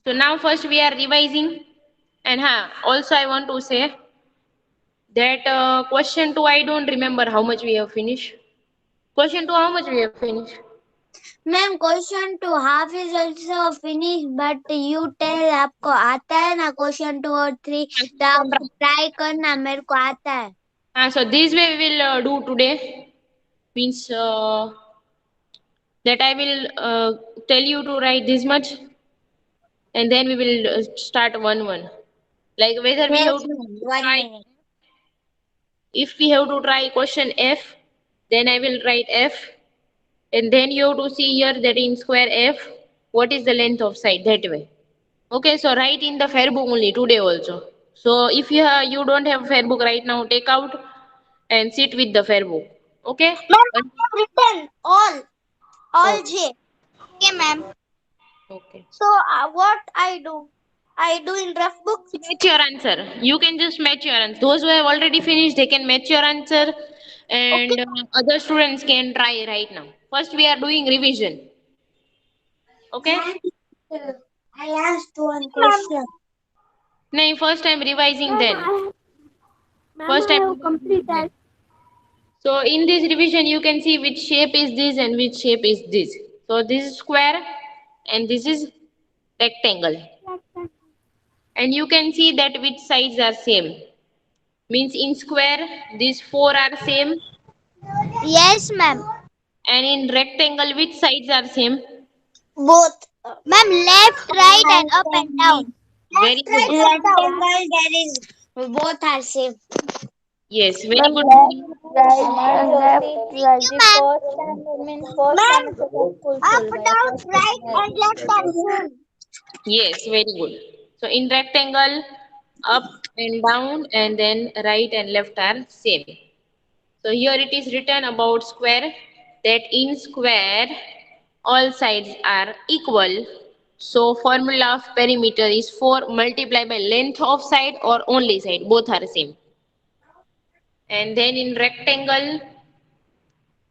So now first we are revising, and also I want to say that question 2 I don't remember how much we have finished. Question 2 how much we have finished? Ma'am question two half is also finish but you tell आपको आता है ना question 2 और 3 तो आप try करना मेरे को आता है. So this way we will do today. Means that I will tell you to write this much, and then we will start one. Like whether we have Yes, to ma'am. 1 try. minute. If we have to try question F, then I will write F, and then you have to see here that in square F, what is the length of side that way. Okay, so write in the fair book only today also. So if you don't have fair book right now, take out and sit with the fair book. Okay. Ma'am, I have written all Okay. J. Okay, ma'am. Okay. So what I do? I do in rough book. Match your answer. You can just match your answer. Those who have already finished, they can match your answer, Okay. and other students can try right now. First, we are doing revision. Okay? Ma'am, I asked one question. No, first I'm revising Ma'am, then. ma'am, First I I'm have revising then. completed. So in this revision, you can see which shape is this and which shape is this. So this is square and this is rectangle. And you can see that which sides are same. Means in square, these four are same, Yes, ma'am. and in rectangle, which sides are same? Both. Ma'am, left, right, and up and down. Very Left, right, good. in up, down. Rectangle, there is both are same. Yes, very Ma'am, good. Thank you, ma'am. first Ma'am, standard full up, full down, first right, and left are same. Yes, very good. So in rectangle, up and down, and then right and left are same. So here it is written about square, that in square all sides are equal. So formula of perimeter is 4 multiplied by length of side or only side, both are same. And then in rectangle,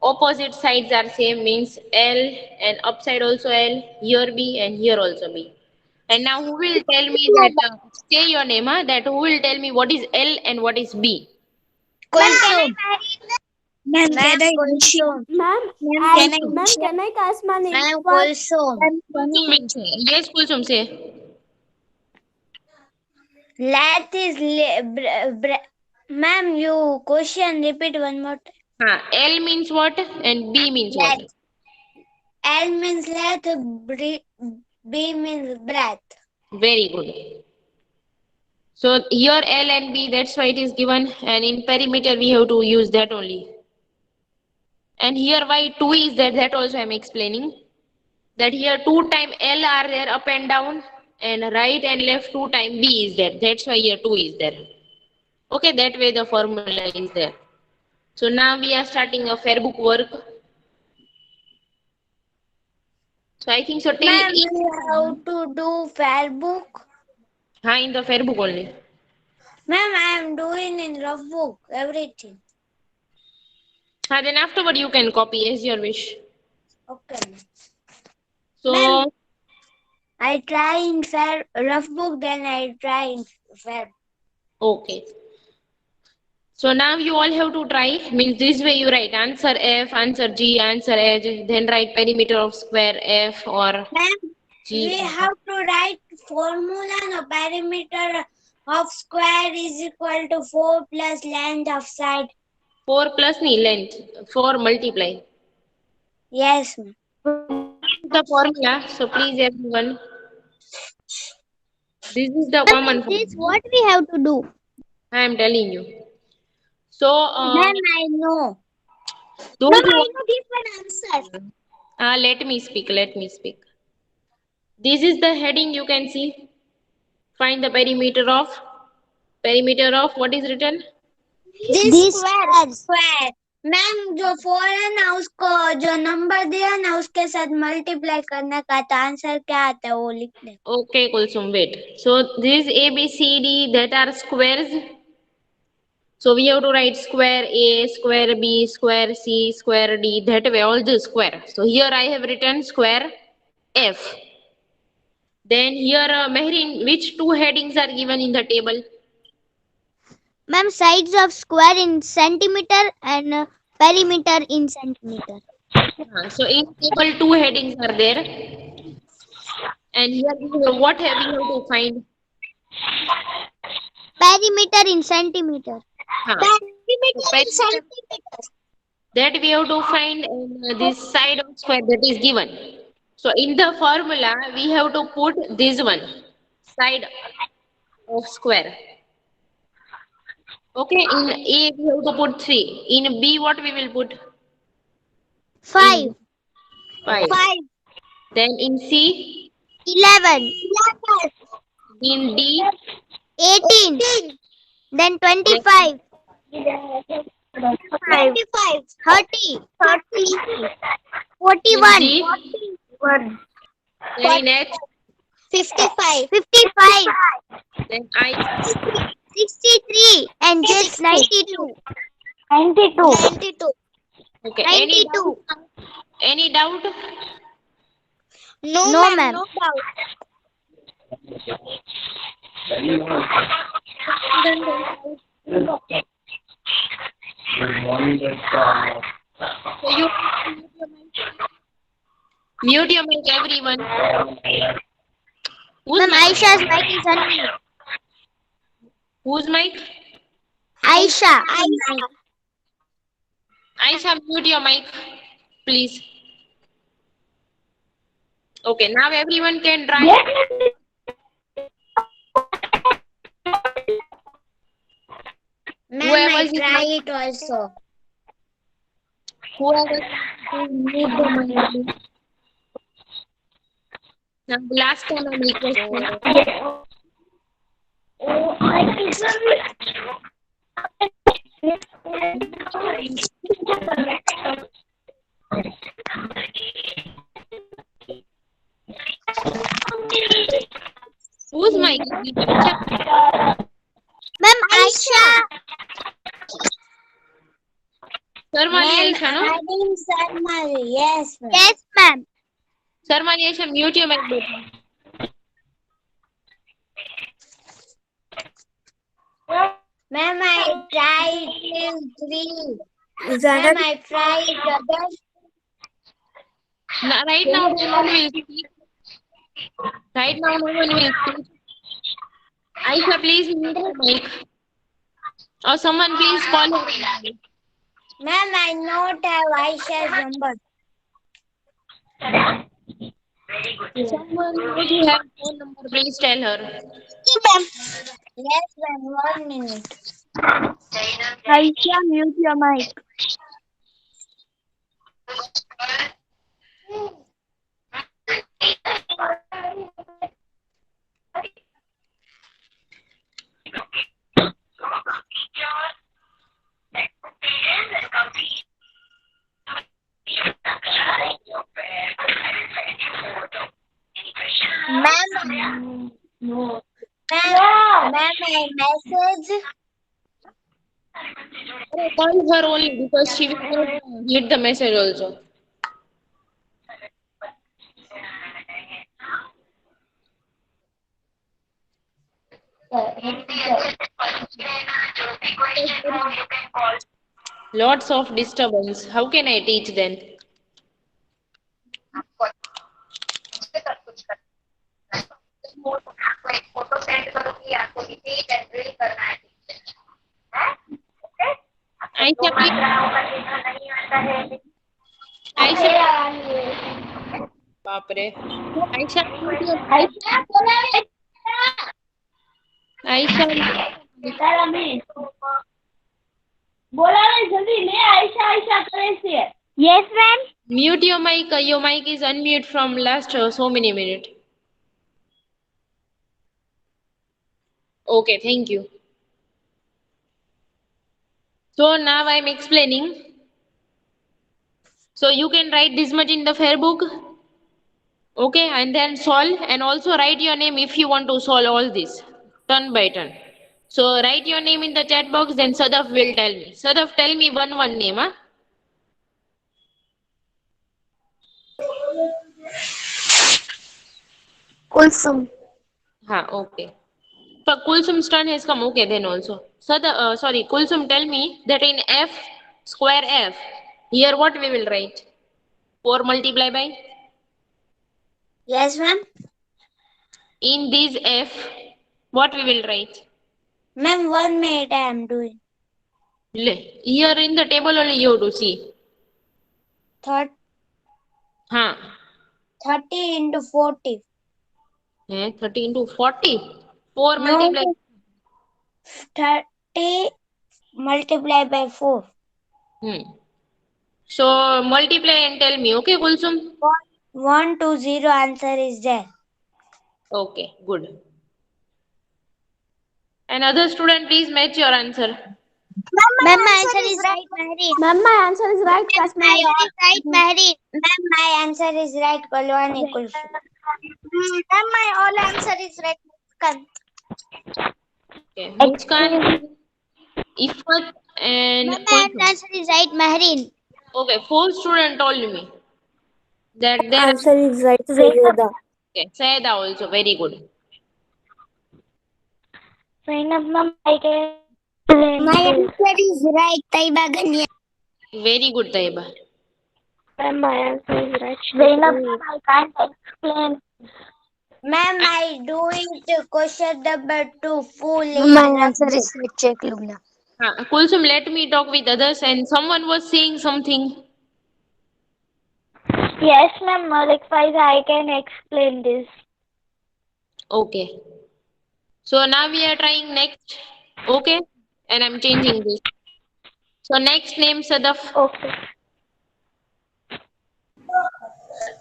opposite sides are same, means L, and upside also L, here B and here also B. And now who will tell me that, say your name, that who will tell me what is L and what is B? Kulsum. Ma'am, Ma'am, can I Kulsum. Ma'am, Ma'am, I can I? ma'am, can I cast my name Ma'am, first? Kulsum. Kulsum will say. Yes, Kulsum say. Let is ma'am, you question repeat one more time. L means what and B means what? Let. L means let, B means breath. Very good. So here L and B, that's why it is given, and in perimeter we have to use that only. And here why 2 is there, that also I am explaining. That here 2 time L are there up and down, and right and left 2 time B is there. That's why here 2 is there. Okay, that way the formula is there. So now we are starting a fair book work. So I think so till Ma'am, we have to do fair book. in the fair book only. Ma'am, I am doing in rough book everything. Then afterward you can copy as your wish. Okay. Ma'am, So I try in fair rough book, then I try in fair. okay. So now you all have to try. Means this way you write answer F, answer G, answer H, then write perimeter of square F or Ma'am, we G. have to write formula. No, perimeter of square is equal to 4 plus length of side. 4 plus ni length. 4 multiply. Yes, ma'am. The formula. So please everyone. This is the common This formula. what we have to do. I am telling you. So Ma'am, I know. those Ma'am, who I know different answer. let me speak. Let me speak. This is the heading you can see. Find the perimeter of what is written? This square square ma'am जो 4 है ना उसको जो number दिया ना उसके साथ multiply करने का तो आंसर क्या आता है वो लिख दे. Okay, Kulsum, wait. So these A, B, C, D that are squares. So we have to write square A, square B, square C, square D. That way all the square. So here I have written square F. Then here, Mehrin, which two headings are given in the table? Ma'am, sides of square in centimeter and perimeter in centimeter. So in table, two headings are there. And here, what have we have to find? Perimeter in centimeter. Perimeter in centimeter. That we have to find this side of square that is given. So in the formula, we have to put this one, side of square. Okay, in A we have to put 3. In B, what we will put? 5. 5. Then in C? 11. In D? 18. Then 25. 25. 30. 41. G? Then in H? 55. 55. Then I? 63. And just 92. 92. Okay. 92. Any doubt? No, ma'am. No So you mute your mic, everyone. Whose Ma'am, mic? Aisha's mic is unmute. Whose mic? Aisha. Aisha, mute your mic, please. Okay, now everyone can try. Ma'am, I try it also. Whoever mute the mic, please. Now, last time I'm requesting. Whose mic is it? Ma'am, Aisha. Sarmali Aisha, no? Sarmali, yes, ma'am. Yes, ma'am. Sarmali Aisha, mute your mic, please. Ma'am, I tried till 3. Ma'am, I tried again. Right now, no one will speak. Right now, no one will speak. Aisha, please mute your mic. Or someone please call her. Ma'am, I not have Aisha's number. Someone who have phone number, please tell her. Yes, ma'am. 1 minute. Aisha, mute your mic. Ma'am, ma'am, I message. Call her only because she will not read the message also. Lots of disturbance. How can I teach then? Aisha, please. Aisha. बाप रे. Aisha, Aisha. બોલાવે જલ્દી લે આયશા આયશા કરે છે. Yes, ma'am. Mute your mic. Your mic is unmute from last so many minutes. Okay, thank you. So now I'm explaining. So you can write this much in the fair book. Okay, and then solve and also write your name if you want to solve all this turn by turn. So write your name in the chat box, then Sadaf will tell me. Sadaf, tell me one name, huh? Kulsum. Okay. But Kulsum's turn has come. Okay, then also. So sorry, Kulsum, tell me that in F square F, here what we will write? 4 multiply by? Yes, ma'am. In this F, what we will write? Ma'am, 1 minute I am doing. Here in the table only you have to see. 30 into 40. 30 into 40. 4 No, multiply. 30 multiplied by 4. So multiply and tell me. Okay, Kulsum? 120 answer is there. Okay, good. Another student, please match your answer. Ma'am, my answer is right, Mahreen. Ma'am, my answer is right, My classmate. answer is right, Mahreen. Ma'am, my answer is right, Kalwani Kulsum. Ma'am, my all answer is right, Muskan. Okay, Muskan, Ifat, and Ma'am, my Kulsum. answer is right, Mahreen. Okay, 4 students told me that their Answer is right, Sayyada. okay, Saida also very good. Zainab, ma'am, I can My answer is right, Taiba Ganya. Very good, Taiba. Ma'am, my answer is right. Zainab, ma'am, I can't explain. Ma'am, I do it question number 2 full. My answer is right, check Lubna. Kulsum, let me talk with others. And someone was saying something. Yes, ma'am, Malik Faiz, I can explain this. Okay. So now we are trying next. Okay. And I'm changing this. So next name, Sadaf. Okay.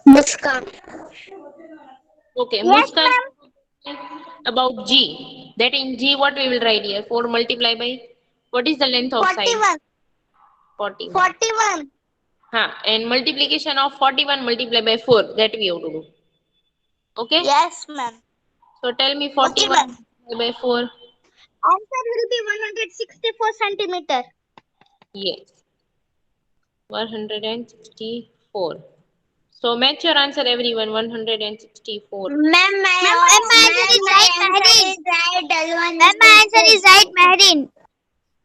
Muskan. Okay. Yes, Muskan about G. That in G, what we will write here? 4 multiply by. What is the length of side? 41. 41. 41. And multiplication of 41 multiplied by 4. That we have to do. Okay. Yes, ma'am. So tell me Okay, 41 ma'am. multiplied by 4. Answer will be 164 centimeter. Yes. 164. So match your answer, everyone. 164. Ma'am, my answer is right, Mahreen. Ma'am, my answer is right, Mahreen.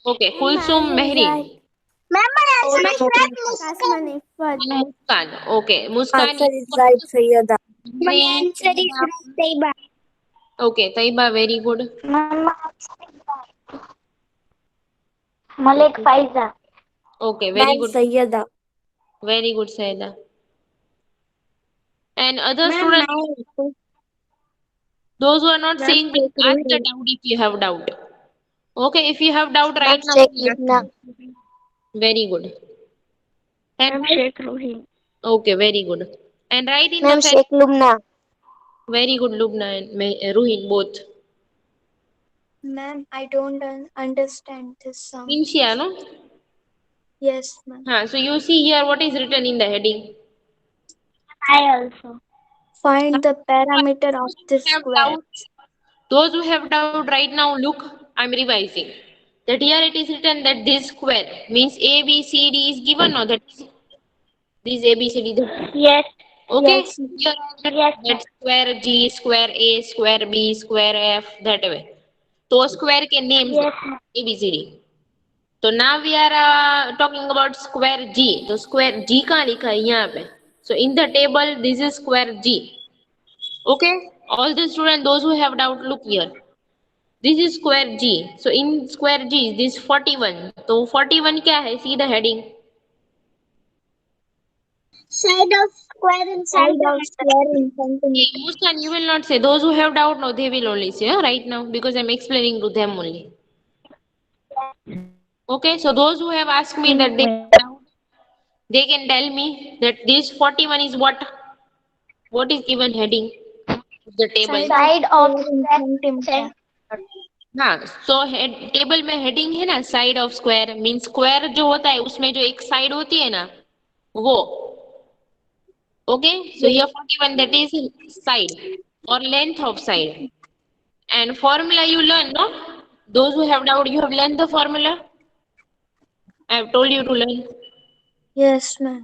Okay. Kulsum Mehrin. Ma'am, my answer is right, Muskan. And Muskan. Okay. Muskan. Answer is right, Sayyada. My Mehrin. answer is right, Taiba. Okay. Taiba, very good. Ma'am, my answer is right. Malik Faiza. Okay. Very good. Sayyada. Very good, Saida. And other Ma'am, students, those who are not Ma'am, saying, please check ask the Ruhi. doubt if you have doubt. Okay. If you have doubt right now, Check please ask. Lubna. Very good. And Ma'am, Sheikh Ruhi. okay. Very good. And write in the Ma'am, Sheikh Lubna. very good, Lubna and Ruhin both. Ma'am, I don't understand this song. Inshia, no? Yes, ma'am. So you see here what is written in the heading. I also. Find the parameter of this Have square. doubt, those who have doubt right now, look, I'm revising. That here it is written that this square means A, B, C, D is given, no? That is this A, B, C, D. Yes. Okay? Yes. Here Yes, that square G, square A, square B, square F, that way. तो square के names yes, A, B, C, D. तो now we are talking about square G. तो square G कहाँ लिखा है यहाँ पे? So in the table, this is square G. Okay, all the students, those who have doubt, look here. This is square G. So in square G, this 41. So 41 क्या है? See the heading. Side of square in centimeter. Muskan, you will not say. Those who have doubt, no, they will only say right now because I'm explaining to them only. Okay, so those who have asked me that they can tell me that this 41 is what? What is given heading of the table? Side of centimeter. हाँ, so table में heading है ना side of square mean square जो होता है उसमें जो एक साइड होती है ना वो ओके सो ये 41 दैट इज साइड और length of side and formula you learn no those who have doubt you have learn the formula I have told you to learn Yes, ma'am.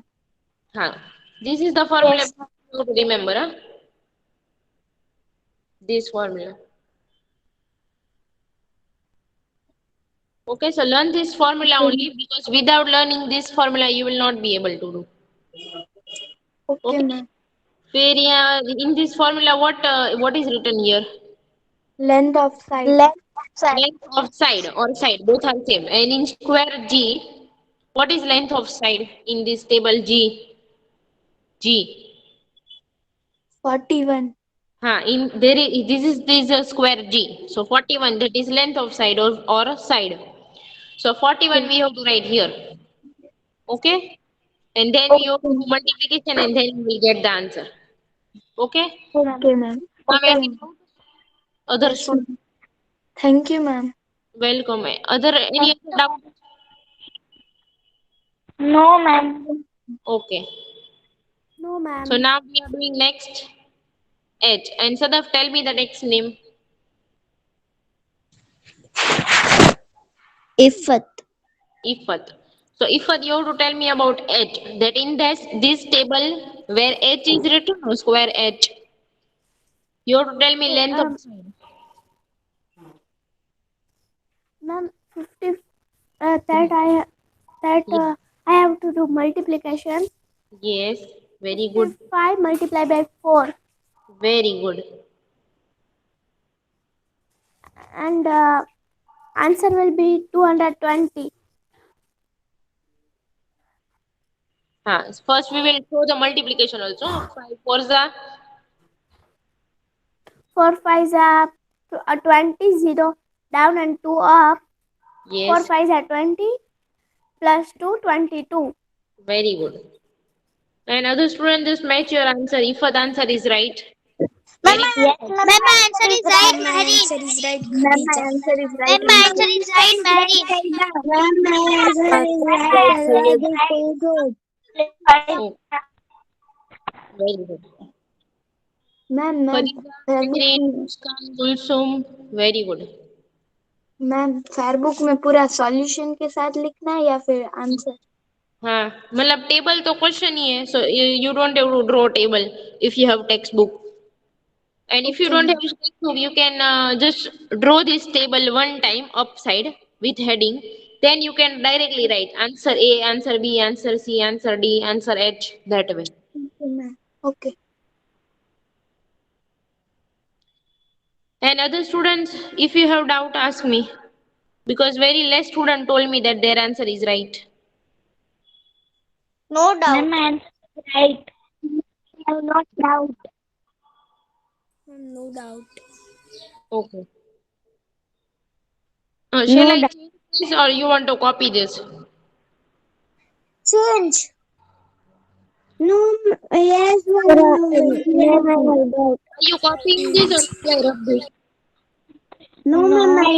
हाँ this is the formula Yes. To remember this formula. Okay, so learn this formula only, because without learning this formula you will not be able to do. Okay, Okay. ma'am. Where in this formula, what is written here? Length of side. Length of side or side, both are same. And in square G, what is length of side in this table G? G. 41. In there is, this is a square G. So 41, that is length of side or side. So 41 we have to write here. Okay? And then we have to do multiplication, and then we will get the answer. Okay? Okay, ma'am. Now Okay. any other Yes, student? ma'am. Thank you, ma'am. Welcome. Any other doubt? No, ma'am. Okay. No, ma'am. So now we are doing next H. And Sadaf, tell me the next name. Ifat. Ifat. So Ifat, you have to tell me about H. That in this table where H is written, or square H, you have to tell me length of side. Ma'am, 50. I have to do multiplication. Yes, very good. 5 multiplied by 4, Very good. and answer will be 220. First we will show the multiplication also. 5 fours are 4 5s are 20, 0 down and 2 up. 4 yes, 5s are 20 plus 2, 22. very good. And other student, just match your answer. Ifat answer is right. Very Yes, good. ma'am. Ma'am, my answer is right, My Marin. answer is right, Ma'am, my Khadija. answer is right, Ma'am, my Richa. answer is right, Marin. Ma'am, my answer is right, Rajat. Oh, very good. Ma'am, Fariza, fair book Shireen, में Muskan, Gulsum, very good. Ma'am fair book में पूरा solution के साथ लिखना है या फिर answer? मतलब टेबल तो क्वेश्चन ही है. So you don't have to draw table if you have textbook. And if you Okay, don't ma'am. have textbook, you can just draw this table one time upside with heading. Then you can directly write answer A, answer B, answer C, answer D, answer H, that way. Okay, ma'am. Okay. And other students, if you have doubt, ask me. Because very less student told me that their answer is right. No doubt. Ma'am, my answer is right. I have not doubt. No doubt. Okay. Shall No I doubt. change this, or you want to copy this? Change. No, yes, ma'am. No doubt. Are you copying this, or shall I rub this? No, ma'am, I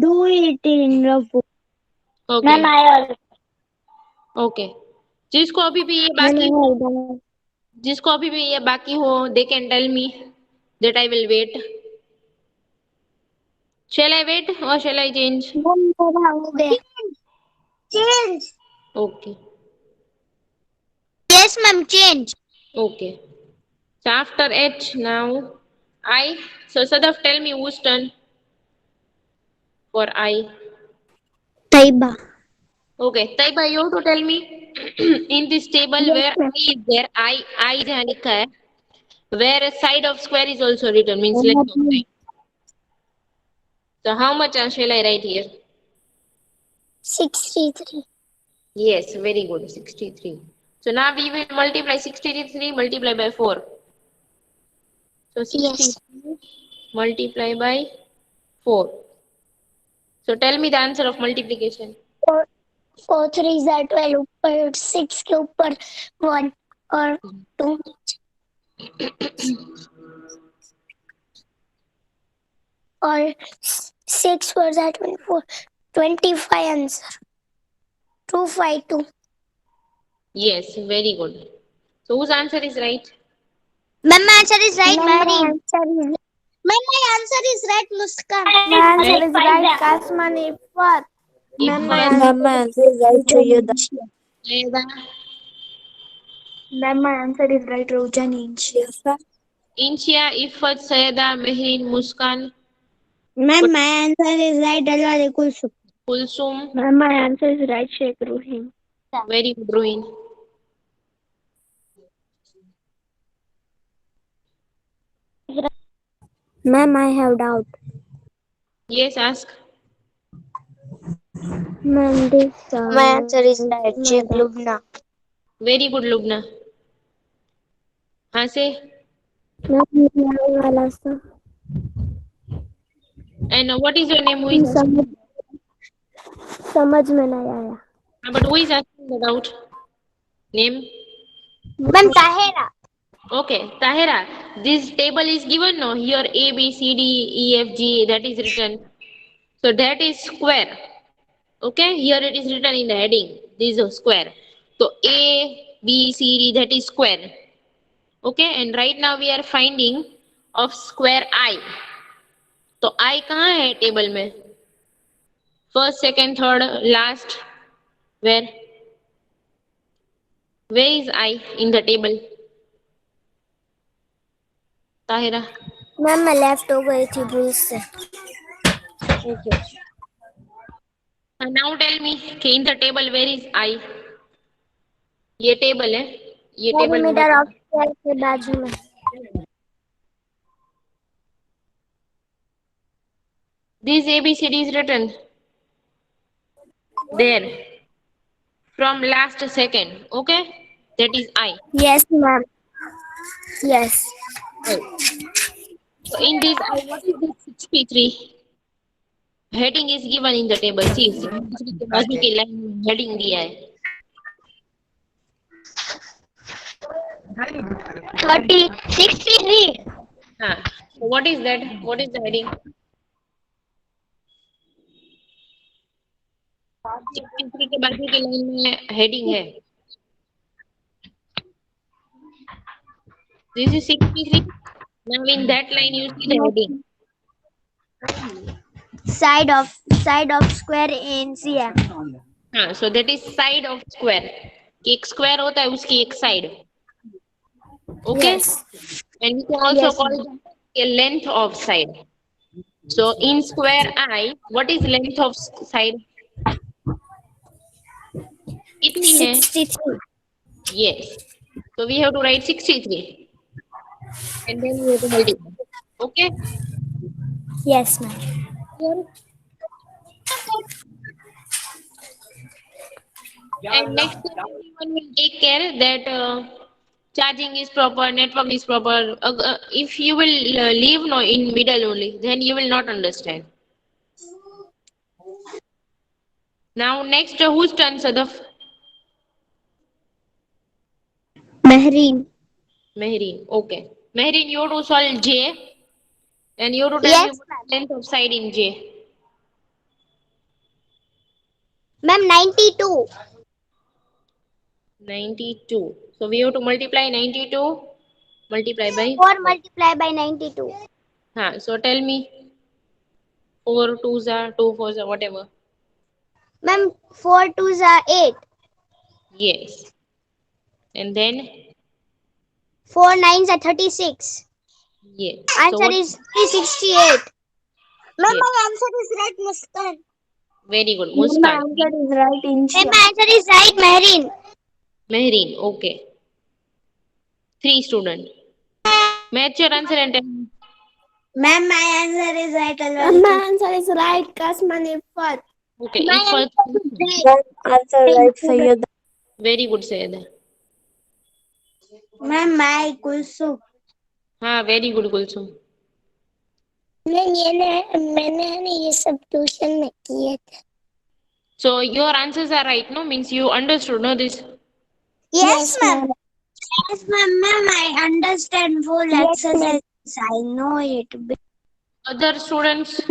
do it in rough. Okay. Ma'am, I also. Okay. जिसको अभी भी ये बाकी हो, जिसको अभी भी ये बाकी हो, they can tell me that I will wait. Shall I wait or shall I change? Change. Okay. Yes, ma'am, change. Okay. So after H now I. So Sadaf, tell me whose turn for I. Taiba. Okay. Taiba, you have to tell me in this table Yes, where ma'am. I is there, I जहाँ लिखा है, where a side of square is also written, means length of side. So how much shall I write here? 63. Yes, very good. 63. So now we will multiply 63 multiply by 4. So 63 multiply by 4. So tell me the answer of multiplication. 4 3 are 12 ऊपर 6 के ऊपर 1 और 2 और 6 4 are 24 25 answer 252. Yes, very good. So whose answer is right? Ma'am, my answer is right, Ma'am, my answer is right, Muskan. My answer is right, Kasman Ifat. Ma'am, my Ifat, answer is right, Sayeda. Sayeda. Ma'am, my answer is right, Rojani. Inshia, Ifat, Sayeda, Mehrin, Muskan, Ma'am, my answer is right. Alwari Kulsum. Kulsum. Ma'am, my answer is right, Sheikh Ruhim. Very good, Ruin. Ma'am, I have doubt. Yes, ask. Ma'am, this. My answer is right. Sheikh Lubna. Very good, Lubna. हाँ से. Ma'am, ये आने वाला था. And what is your name? Who is asking? समझ में नहीं आया. But who is asking the doubt? Name? Ma'am, Tahira. Okay, Tahira. This table is given, no? Here A, B, C, D, E, F, G, that is written. So that is square. Okay, here it is written in the heading. This is a square. So A, B, C, D, that is square. Okay, and right now we are finding of square I. तो I कहाँ है table में? First, second, third, last. Where? Where is I in the table? Tahira. Ma'am मैं left हो गई थी भूल से. Okay. Now tell me, कि in the table where is I? ये टेबल है. ये टेबल में मीटर ऑफ स्क्वायर के बाजू में. This ABCD is written there from last second. Okay, that is I. Yes, ma'am. Yes. Right. So in this I, what is this 63? Heading is given in the table. See, 63 के बाजू की line में heading दिया है. 63. हाँ. So what is that? What is the heading? 63 के बाजू की line में heading है. This is 63. Now in that line you see the heading. Side of square NCM. हाँ, so that is side of square. कि एक square होता है उसकी एक side. Okay. Yes. And we can also Yes, call it a length of side. So in square I, what is length of side? कितनी है? 63. Yes. So we have to write 63. And then we have to multiply. Okay. Yes, ma'am. And next time everyone will take care that charging is proper, network is proper. If you will leave no in middle only, then you will not understand. Now next, whose turn, Sadaf? Mehreen. Mehreen. Okay. Mehreen, you have to solve J. And you have to tell Yes, me what is length of side in J. Ma'am, 92. 92. So we have to multiply 92. Multiply by 4 multiplied by 92. So tell me. 4 2s are 2 4s are whatever. Ma'am, 4 2s are 8. Yes. And then 4 9s are 36. yes. Answer is 368. Ma'am, Yes. my answer is right, Muskan. Very good. Muskan. is right, Ma'am, my answer is right, Mehreen. Mehreen. Okay. 3 student. Match your answer and tell me. Ma'am, my answer is right. My answer is right, Kasman Ifat. Okay. My Ifat. answer right, Sayyid. Very good, Sayeda. Ma'am, my Kulsum. Very good, Kulsum. मैंने ये सब tuition में किए थे. So your answers are right, no? Means you understood, no? This. Yes, ma'am. Yes, ma'am. Ma'am, I understand full exercise. I know it. Other students?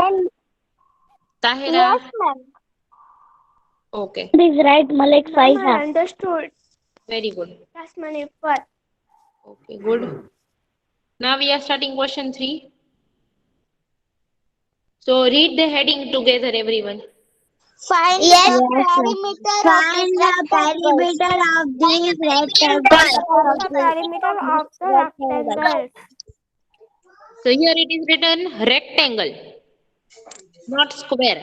Tahira? Yes, ma'am. Okay. It is right, Malik I Faiza. understood. Very good. Kasman Ifat. Okay, good. Now we are starting question 3. So read the heading together, everyone. Find the perimeter of these rectangles. The perimeter of the rectangle. So here it is written rectangle, not square.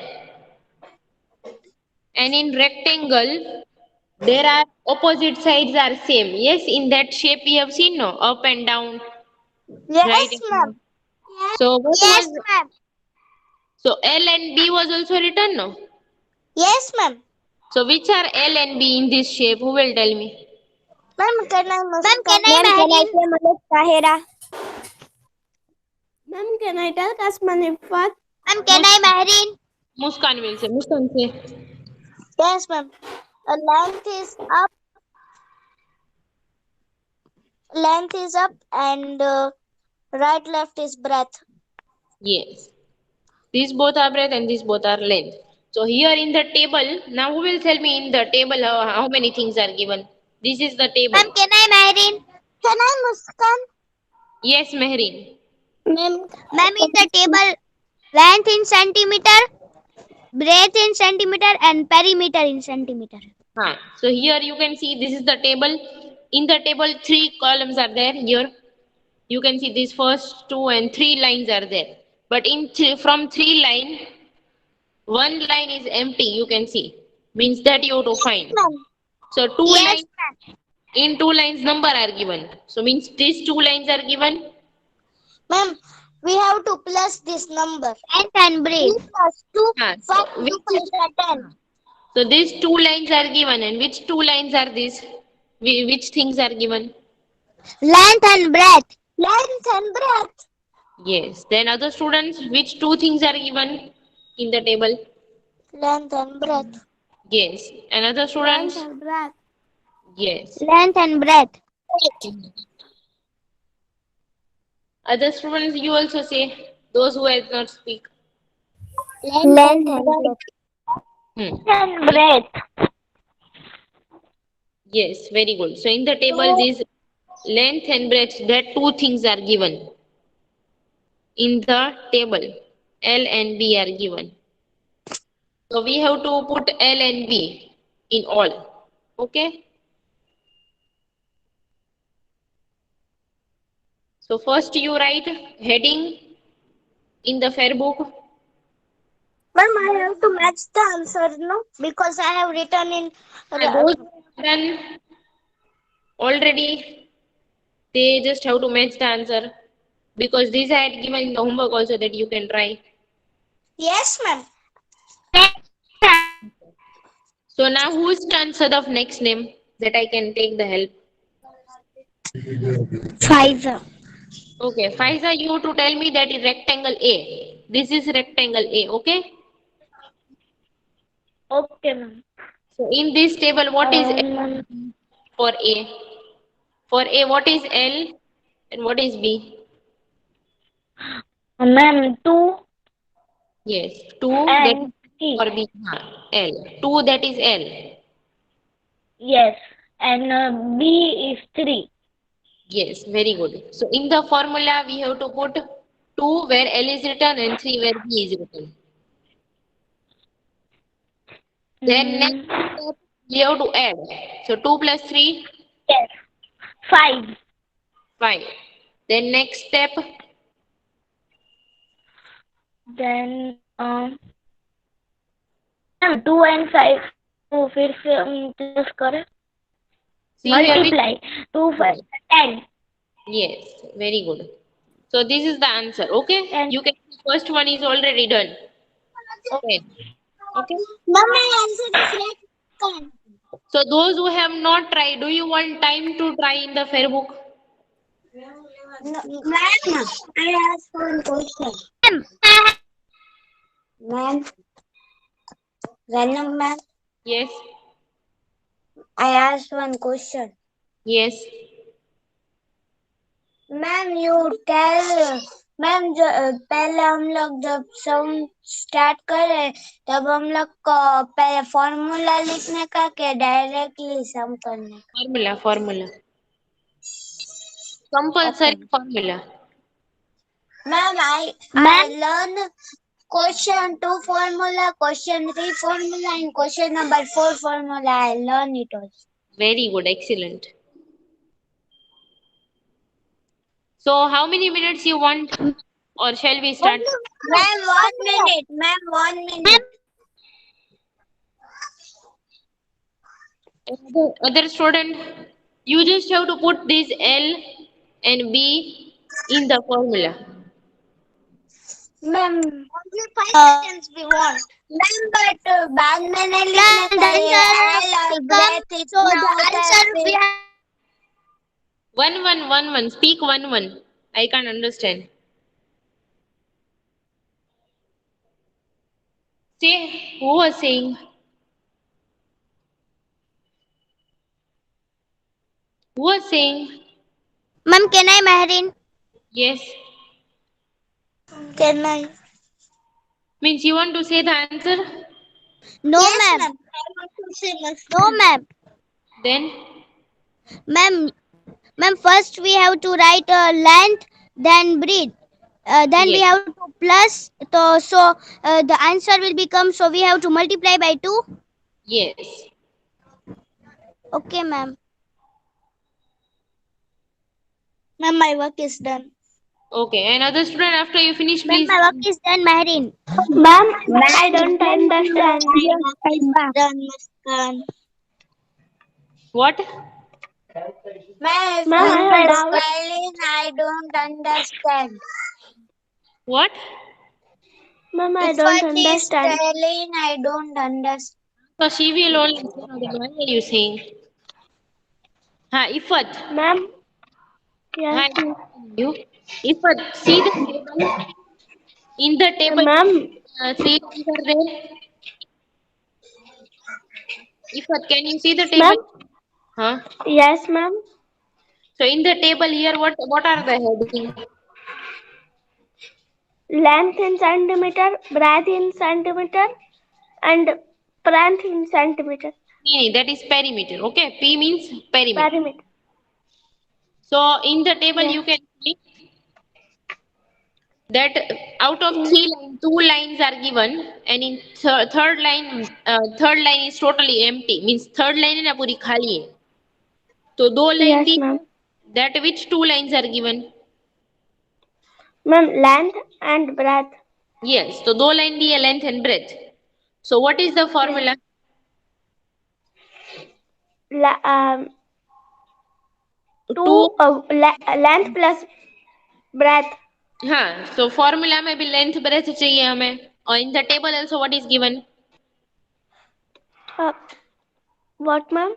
And in rectangle, there are opposite sides are same. Yes, in that shape we have seen no up and down, right? Yes, And ma'am. left. So what Yes, was ma'am. so L and B was also written no? Yes, ma'am. So which are L and B in this shape? Who will tell me? Ma'am, can I Ma'am, can I Mahareen? say Manoj Tahera? Ma'am, can I tell Kasman Ifat? Ma'am, can I Mahareen? Muskan will say. Muskan say. Yes, ma'am. Length is up. Length is up, and right left is breadth. Yes. These both are breadth and these both are length. So here in the table, now who will tell me in the table how many things are given? This is the table. Ma'am, can I Mahareen? Can I Muskan? Yes, Mehreen. Ma'am. Ma'am, in the table, length in centimeter, breadth in centimeter, and perimeter in centimeter. So here you can see this is the table. In the table, 3 columns are there. Here you can see these first 2 and 3 lines are there. But from 3 line, 1 line is empty. You can see means that you have to find. So Yes, ma'am. in 2 lines number are given. So means these 2 lines are given. Ma'am, we have to plus this number. Length and 3 breadth. plus 2, So 5 2 5 10. So these 2 lines are given, and which 2 lines are these? Which things are given? Length and breadth. Length and breadth. Yes. Then other students, which 2 things are given in the table? Length and breadth. Yes. And other Length students? and breadth. Yes. Length and breadth. Other students, you also say. Those who have not speak. Length and breadth. Hmm. And breadth. Yes. Very good. So in the table, these length and breadth, that 2 things are given. In the table, L and B are given. So we have to put L and B in all. Okay. So first you write heading in the fair book. Ma'am, I have to match the answer, no? Because I have written in. Those who have done already, they just have to match the answer because these I had given in the homework also that you can try. Yes, ma'am. So now whose turn Sadaf next name that I can take the help? Pfizer. Okay, Faiza, you to tell me that is rectangle A. This is rectangle A, okay? Okay, ma'am. So in this table, what is L for A? For A, what is L and what is B? Ma'am, 2 Yes, 2 that and is 3. for B. L. 2 that is L. Yes. And B is 3. Yes, very good. So in the formula, we have to put 2 where L is written and 3 where B is written. Then next step, we have to add. So 2 plus 3, Yes. 5. 5. Then next step, Then 2 and 5 तो फिर से plus करें see here which, multiply 2 5 10. yes, very good. So this is the answer, okay? And- You can see first one is already done. Okay. Okay. Mama answer is right. So those who have not tried, do you want time to try in the fair book? No, ma'am, I asked one question. Ma'am, Ranam ma'am, Yes. I asked one question. Yes. Ma'am you tell ma'am पहले हम लोग जब सम start करें तब हम लोग को पहले फॉर्मूला लिखने का क्या डायरेक्टली सम करने का Formula. Compulsory formula. Ma'am I learn question 2 formula, question 3 formula and question number 4 formula. I learn it also. Very good. Excellent. So how many minutes you want? or shall we start? Ma'am, 1 minute. Ma'am, 1 minute. Other student, you just have to put this L and B in the formula. Ma'am, only 5 seconds we want. Ma'am, but बाद में नहीं लिखने का ये L और breath इतना होता है फिर. One. Speak one. I can't understand. Say, who was saying? Who was saying? Ma'am, can I, Mahreen? Yes. Can I? Means you want to say the answer? No, Yes, ma'am. ma'am. I want to say No, ma'am. Then? Ma'am, first we have to write length, then breadth. Then we Yes. have to plus. So the answer will become. So we have to multiply by 2. Yes. Okay, ma'am. Ma'am, my work is done. Okay. Another student, after you finish, Ma'am, please. my work is done, Mahreen. Ma'am, I don't understand. Done, Muskan. What? Ma'am, Ma'am, I have doubt. spelling I don't understand. What? Ma'am, I If don't what is understand. spelling I don't understand. So she will only say, why are you saying? Ifat. Ma'am, Hi, yes, ma'am. you. Ifat, see the table. In the table, Ma'am, 3 lines are there. Ifat, can you see the ma'am, table? Huh? yes, ma'am. So in the table here, what are the headings? Length in centimeter, breadth in centimeter, and breadth in centimeter. That is perimeter. Okay, P means perimeter. Perimeter. So in the table, Yes. you can see that out of Yes. 3 lines, 2 lines are given, and in third line is totally empty. Means third line na puri khali hai. So दो line Yes, the ma'am. that which 2 lines are given? Ma'am, length and breadth. Yes, so दो line दी है length and breadth. So what is the formula? Two length plus breadth. हाँ, so formula में भी length breadth चाहिए हमें. और in the table also what is given? What, ma'am?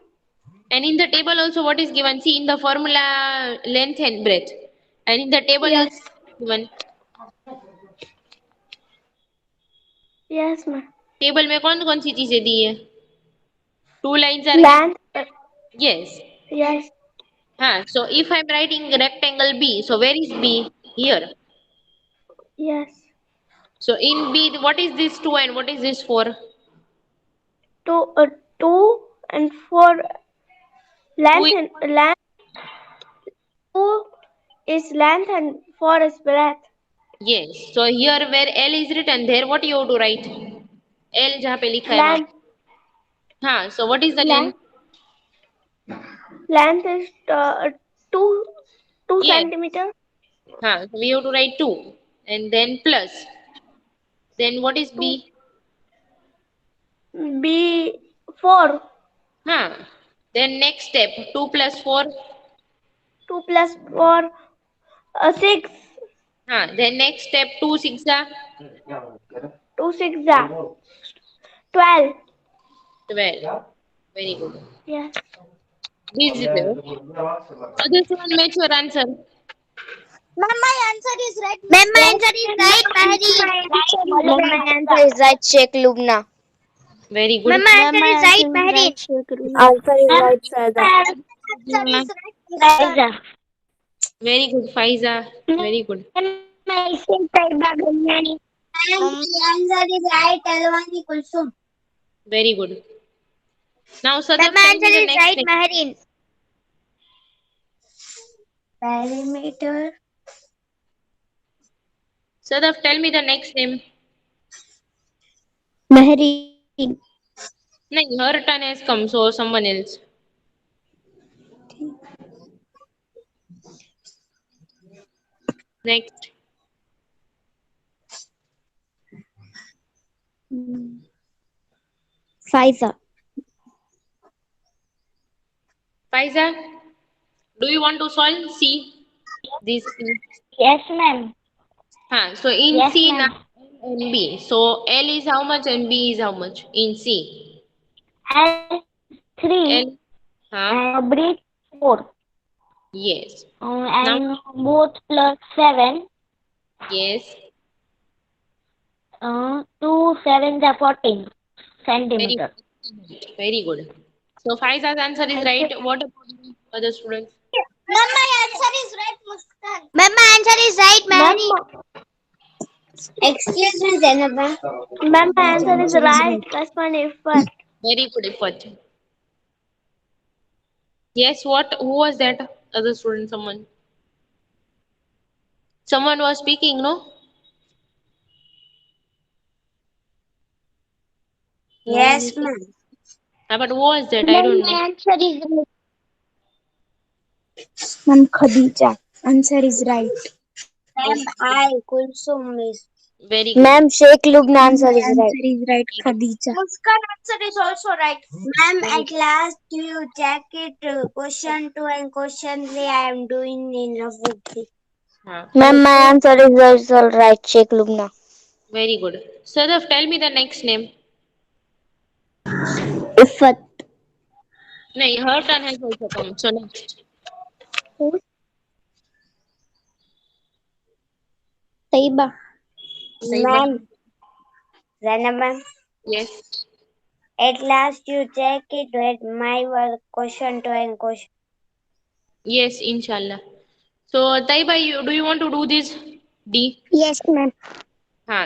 And in the table also what is given? See in the formula length and breadth. And in the table Yes. also given. Yes, ma'am. Table में कौन सी चीजें दी है? 2 lines are given. Length. Yes. Yes. हाँ, so if I'm writing rectangle B, so where is B? Here. Yes. So in B, what is this 2 and what is this 4? 2 and 4 length Two and length. 2 is length and 4 is breadth. Yes. So here where L is written, there what you have to write? L जहाँ पे लिखा है वहाँ. Length. हाँ. So what is the Length. length? Length is 2 Yes. centimeter. हाँ. So we have to write 2 and then plus. Then what is B? B 4. हाँ. Then next step 2 plus 4. 2 plus 4 6. हाँ. Then next step 2 6 are 2 6 12. 12. Very good. Yes. This is it. So this one match your answer. Ma'am, my answer is right. Ma'am, my answer is right, Mahreen. Ma'am, my answer is right, Sheikh Lubna. Very good. Ma'am, my answer is right, Mahreen. Answer is right, Saida. Answer is right, Saida. Very good, Faiza. Very good. My answer is right, Alwani Kulsum. Very good. Now, Ma'am, Sadaf, my tell answer me the is next right, thing. Mahreen. Perimeter. Sadaf, tell me the next name. Mahreen. No, her turn has come, so someone else. Next. Faiza. Faiza, do you want to solve C? This C. Yes, ma'am. So in Yes, C now ma'am. L and B. So L is how much and B is how much in C? L 3 L. and B 4. Yes. Now And both plus 7. yes. 2 7 are 14 Very centimeter. very good. So Faiza's answer is Thank you. right. What about the other students? Ma'am, my answer is right, Muskan. Ma'am, my answer is right, Ma'am, Mary. Excuse me, Zainab. ma'am, my answer is right. That's my effort. Very good effort. Yes, what? Who was that other student? Someone. Someone was speaking, no? No one Yes, is. ma'am. But who was that? I Ma'am, don't my know. answer is right. Ma'am, Khadija. Answer is right. Ma'am, Okay. I, Kulsum, miss. Very good. Ma'am, Sheikh Lubna answer is right. Answer is right, Khadija. Muskan answer is also right. Ma'am, Very at last you check it. Question 2 and question 3 I am doing in Rafuki. Ma'am, my answer is also right, Sheikh Lubna. very good. Sadaf, tell me the next name. Ifat. No, her turn has also come. So next. Taiba. Taiba. Ma'am, Zainab ma'am. Yes. At last you check it with my work question 2 and question. Yes, inshallah. So Taiba, do you want to do this D? Yes, ma'am.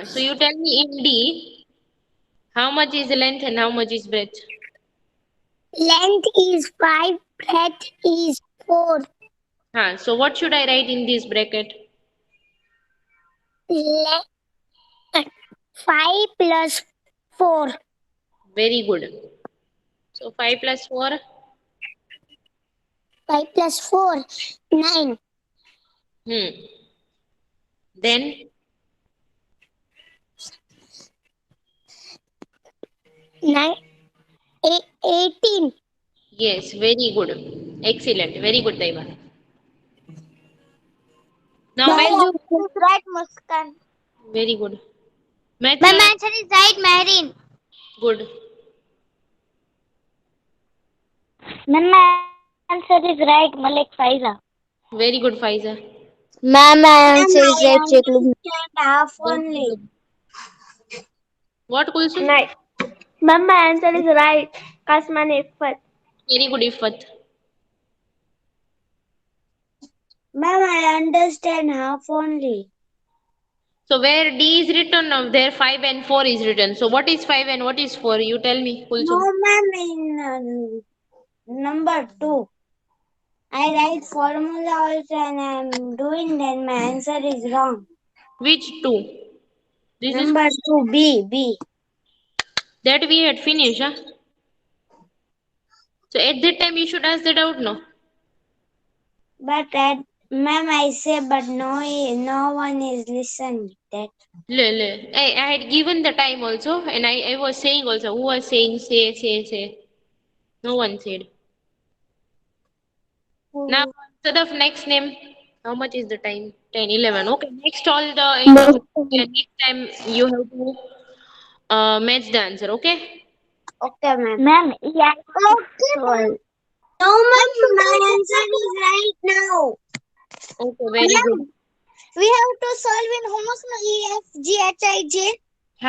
So you tell me in D, how much is length and how much is breadth? Length is 5, breadth is 4. So what should I write in this bracket? Le- 5 plus 4. Very good. So 5 plus 4. 5 plus 4. 9. Hmm. Then 9. 18. yes, very good. Excellent. Very good, Taiba. Now My math. answer is right, Muskan. Very good. Math My your answer is right, Marin. good. Ma'am, my answer is right. Malik Faiza. Very good, Faiza. Ma'am, my answer is right, Sheikh Lubna. Half Very only. good. What, Kulsum? Nice. Ma'am, my answer is right. That's my effort. Very good, Ifat. Ma'am, I understand half only. So where D is written, there 5 and 4 is written. So what is 5 and what is 4? You tell me, No, Kulsum. ma'am, in number 2. I write formula also and I am doing then my answer is wrong. Which 2? This is Number 2, B. that we had finished, huh? So at that time you should ask that out, no? But ma'am, I say, but no one is listening. That. I had given the time also, and I was saying also. Who was saying say? No one said. Now, instead of next name, how much is the time? 10, 11. Okay, next all the information. And next time you have to match the answer, okay? Okay, ma'am. Ma'am, yeah. Okay, ma'am. No, ma'am, my answer is right now. Okay, very good. We have to solve in homosmo E, F, G, H, I, J.